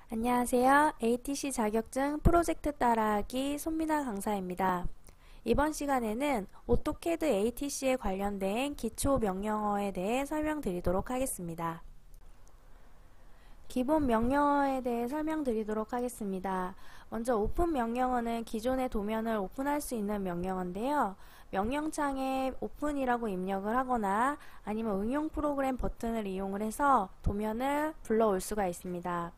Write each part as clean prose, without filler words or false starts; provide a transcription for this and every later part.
안녕하세요. ATC 자격증 프로젝트 따라하기 손민아 강사입니다. 이번 시간에는 오토캐드 ATC에 관련된 기초 명령어에 대해 설명드리도록 하겠습니다. 기본 명령어에 대해 설명드리도록 하겠습니다. 먼저 오픈 명령어는 기존의 도면을 오픈할 수 있는 명령어인데요. 명령창에 오픈이라고 입력을 하거나 아니면 응용 프로그램 버튼을 이용을 해서 도면을 불러올 수가 있습니다.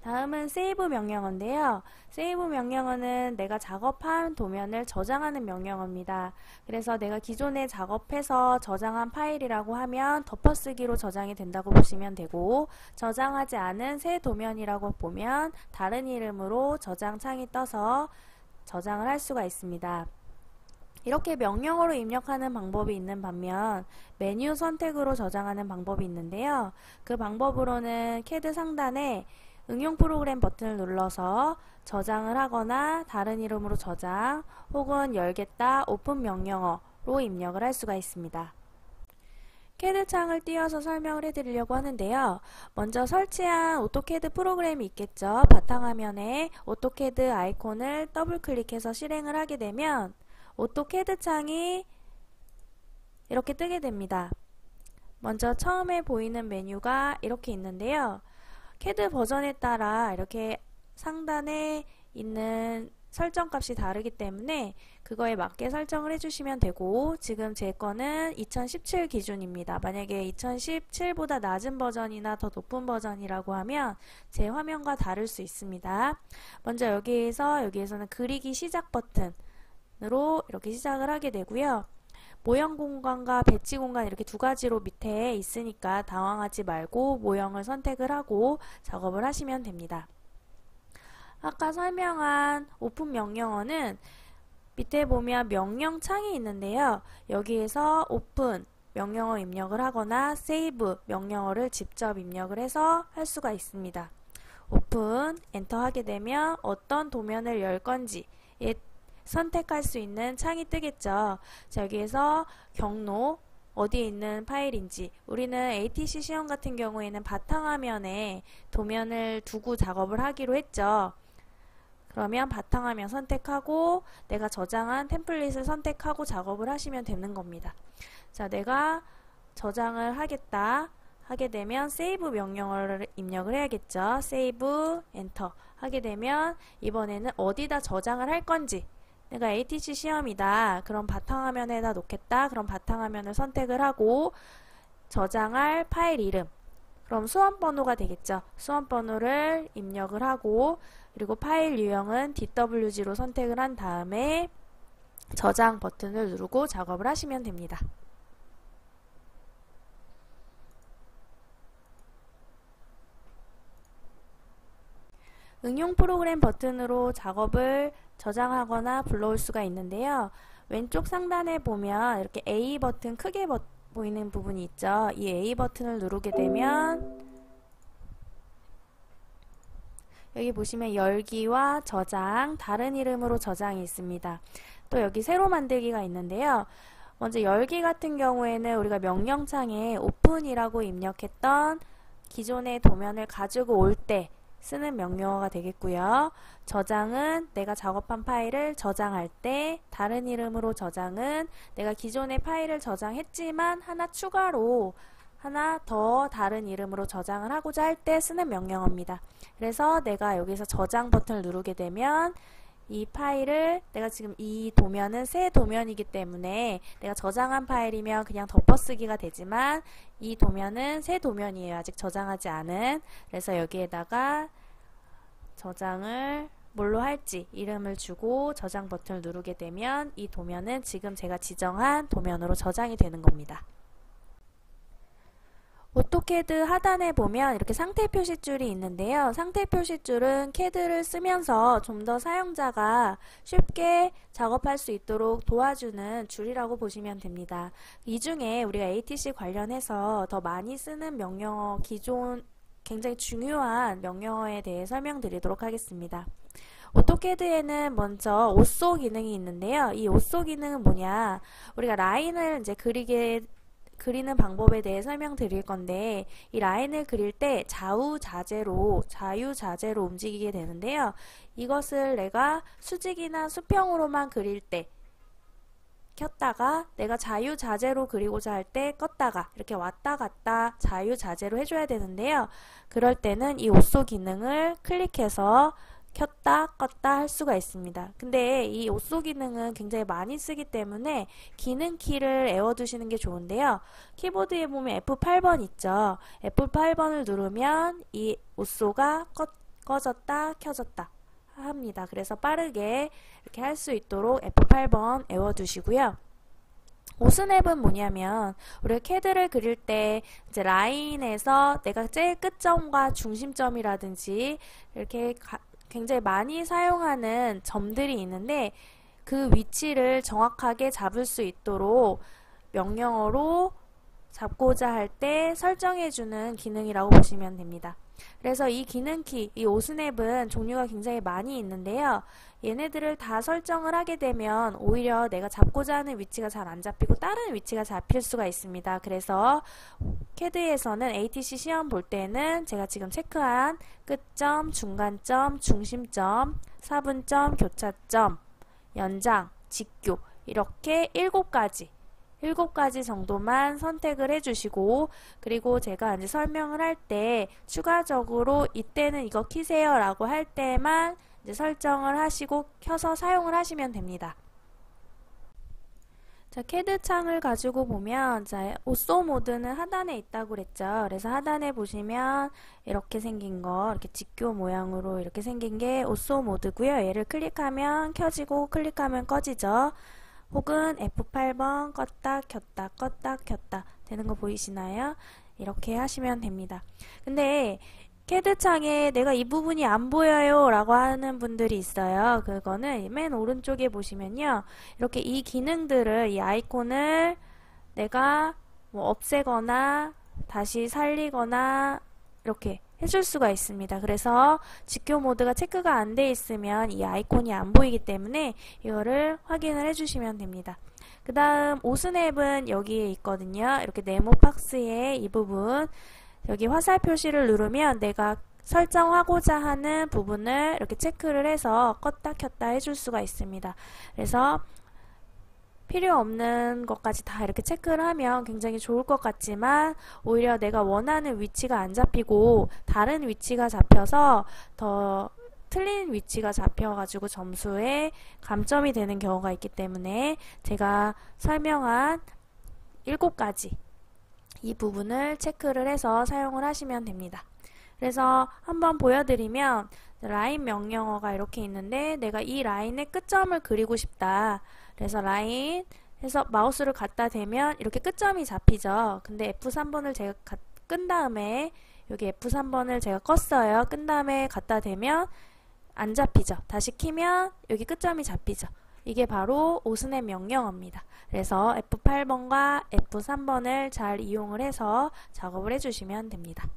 다음은 세이브 명령어인데요. 세이브 명령어는 내가 작업한 도면을 저장하는 명령어입니다. 그래서 내가 기존에 작업해서 저장한 파일이라고 하면 덮어쓰기로 저장이 된다고 보시면 되고, 저장하지 않은 새 도면이라고 보면 다른 이름으로 저장 창이 떠서 저장을 할 수가 있습니다. 이렇게 명령어로 입력하는 방법이 있는 반면 메뉴 선택으로 저장하는 방법이 있는데요. 그 방법으로는 캐드 상단에 응용 프로그램 버튼을 눌러서 저장을 하거나 다른 이름으로 저장 혹은 열겠다 오픈 명령어로 입력을 할 수가 있습니다. 캐드 창을 띄워서 설명을 해드리려고 하는데요. 먼저 설치한 오토캐드 프로그램이 있겠죠. 바탕화면에 오토캐드 아이콘을 더블 클릭해서 실행을 하게 되면 오토캐드 창이 이렇게 뜨게 됩니다. 먼저 처음에 보이는 메뉴가 이렇게 있는데요. 캐드 버전에 따라 이렇게 상단에 있는 설정 값이 다르기 때문에 그거에 맞게 설정을 해주시면 되고, 지금 제 거는 2017 기준입니다. 만약에 2017보다 낮은 버전이나 더 높은 버전이라고 하면 제 화면과 다를 수 있습니다. 먼저 여기에서는 그리기 시작 버튼으로 이렇게 시작을 하게 되고요. 모형 공간과 배치 공간 이렇게 두 가지로 밑에 있으니까 당황하지 말고 모형을 선택을 하고 작업을 하시면 됩니다. 아까 설명한 오픈 명령어는 밑에 보면 명령 창이 있는데요. 여기에서 오픈 명령어 입력을 하거나 세이브 명령어를 직접 입력을 해서 할 수가 있습니다. 오픈 엔터 하게 되면 어떤 도면을 열 건지 선택할 수 있는 창이 뜨겠죠. 자, 여기에서 경로 어디에 있는 파일인지, 우리는 ATC 시험 같은 경우에는 바탕화면에 도면을 두고 작업을 하기로 했죠. 그러면 바탕화면 선택하고 내가 저장한 템플릿을 선택하고 작업을 하시면 되는 겁니다. 자, 내가 저장을 하겠다 하게 되면 세이브 명령어를 입력을 해야겠죠. 세이브 엔터 하게 되면 이번에는 어디다 저장을 할 건지, 내가 ATC 시험이다. 그럼 바탕화면에다 놓겠다. 그럼 바탕화면을 선택을 하고 저장할 파일 이름, 그럼 수험번호가 되겠죠. 수험번호를 입력을 하고, 그리고 파일 유형은 DWG로 선택을 한 다음에 저장 버튼을 누르고 작업을 하시면 됩니다. 응용 프로그램 버튼으로 작업을 저장하거나 불러올 수가 있는데요. 왼쪽 상단에 보면 이렇게 A 버튼 크게 보이는 부분이 있죠. 이 A 버튼을 누르게 되면 여기 보시면 열기와 저장, 다른 이름으로 저장이 있습니다. 또 여기 새로 만들기가 있는데요. 먼저 열기 같은 경우에는 우리가 명령창에 오픈이라고 입력했던 기존의 도면을 가지고 올 때 쓰는 명령어가 되겠고요. 저장은 내가 작업한 파일을 저장할 때, 다른 이름으로 저장은 내가 기존의 파일을 저장했지만 하나 추가로 하나 더 다른 이름으로 저장을 하고자 할 때 쓰는 명령어입니다. 그래서 내가 여기서 저장 버튼을 누르게 되면 이 파일을, 내가 지금 이 도면은 새 도면이기 때문에 내가 저장한 파일이면 그냥 덮어쓰기가 되지만 이 도면은 새 도면이에요. 아직 저장하지 않은. 그래서 여기에다가 저장을 뭘로 할지 이름을 주고 저장 버튼을 누르게 되면 이 도면은 지금 제가 지정한 도면으로 저장이 되는 겁니다. 오토캐드 하단에 보면 이렇게 상태 표시줄이 있는데요. 상태 표시줄은 캐드를 쓰면서 좀 더 사용자가 쉽게 작업할 수 있도록 도와주는 줄이라고 보시면 됩니다. 이 중에 우리가 ATC 관련해서 더 많이 쓰는 명령어, 기존 굉장히 중요한 명령어에 대해 설명드리도록 하겠습니다. 오토캐드에는 먼저 옷소 기능이 있는데요. 이 옷소 기능은 뭐냐? 우리가 라인을 이제 그리는 방법에 대해 설명드릴 건데, 이 라인을 그릴 때 자유자재로 움직이게 되는데요. 이것을 내가 수직이나 수평으로만 그릴 때 켰다가, 내가 자유자재로 그리고자 할 때 껐다가, 이렇게 왔다 갔다 자유자재로 해줘야 되는데요. 그럴 때는 이 오쏘 기능을 클릭해서 켰다 껐다 할 수가 있습니다. 근데 이 오쏘 기능은 굉장히 많이 쓰기 때문에 기능 키를 외워두시는 게 좋은데요. 키보드에 보면 F8번 있죠. F8번을 누르면 이 오쏘가 꺼졌다 켜졌다 합니다. 그래서 빠르게 이렇게 할 수 있도록 F8번 외워두시고요. 오스냅은 뭐냐면, 우리가 캐드를 그릴 때 이제 라인에서 내가 제일 끝점과 중심점이라든지 이렇게 굉장히 많이 사용하는 점들이 있는데, 그 위치를 정확하게 잡을 수 있도록 명령어로 잡고자 할 때 설정해주는 기능이라고 보시면 됩니다. 그래서 이 기능키, 이 오스냅은 종류가 굉장히 많이 있는데요. 얘네들을 다 설정을 하게 되면 오히려 내가 잡고자 하는 위치가 잘 안 잡히고 다른 위치가 잡힐 수가 있습니다. 그래서 캐드에서는 ATC 시험 볼 때는 제가 지금 체크한 끝점, 중간점, 중심점, 사분점, 교차점, 연장, 직교, 이렇게 7가지 정도만 선택을 해주시고, 그리고 제가 이제 설명을 할 때 추가적으로 이때는 이거 키세요 라고 할 때만 이제 설정을 하시고 켜서 사용을 하시면 됩니다. 자, 캐드 창을 가지고 보면, 자, 오쏘 모드는 하단에 있다고 그랬죠. 그래서 하단에 보시면 이렇게 생긴 거, 이렇게 직교 모양으로 이렇게 생긴 게 오쏘 모드고요. 얘를 클릭하면 켜지고 클릭하면 꺼지죠. 혹은 F8번 껐다 켰다 되는 거 보이시나요? 이렇게 하시면 됩니다. 근데 캐드 창에 내가 이 부분이 안 보여요 라고 하는 분들이 있어요. 그거는 맨 오른쪽에 보시면요, 이렇게 이 기능들을, 이 아이콘을 내가 뭐 없애거나 다시 살리거나 이렇게 해줄 수가 있습니다. 그래서 직교 모드가 체크가 안 돼 있으면 이 아이콘이 안 보이기 때문에 이거를 확인을 해주시면 됩니다. 그 다음 오스냅은 여기에 있거든요. 이렇게 네모 박스의 이 부분, 여기 화살 표시를 누르면 내가 설정하고자 하는 부분을 이렇게 체크를 해서 껐다 켰다 해줄 수가 있습니다. 그래서 필요 없는 것까지 다 이렇게 체크를 하면 굉장히 좋을 것 같지만, 오히려 내가 원하는 위치가 안 잡히고 다른 위치가 잡혀서 더 틀린 위치가 잡혀가지고 점수에 감점이 되는 경우가 있기 때문에 제가 설명한 7가지 이 부분을 체크를 해서 사용을 하시면 됩니다. 그래서 한번 보여드리면, 라인 명령어가 이렇게 있는데 내가 이 라인의 끝점을 그리고 싶다. 그래서 라인 해서 마우스를 갖다 대면 이렇게 끝점이 잡히죠. 근데 F3번을 제가 끈 다음에, 여기 F3번을 제가 껐어요. 끈 다음에 갖다 대면 안 잡히죠. 다시 키면 여기 끝점이 잡히죠. 이게 바로 오스냅 명령어입니다. 그래서 F8번과 F3번을 잘 이용을 해서 작업을 해주시면 됩니다.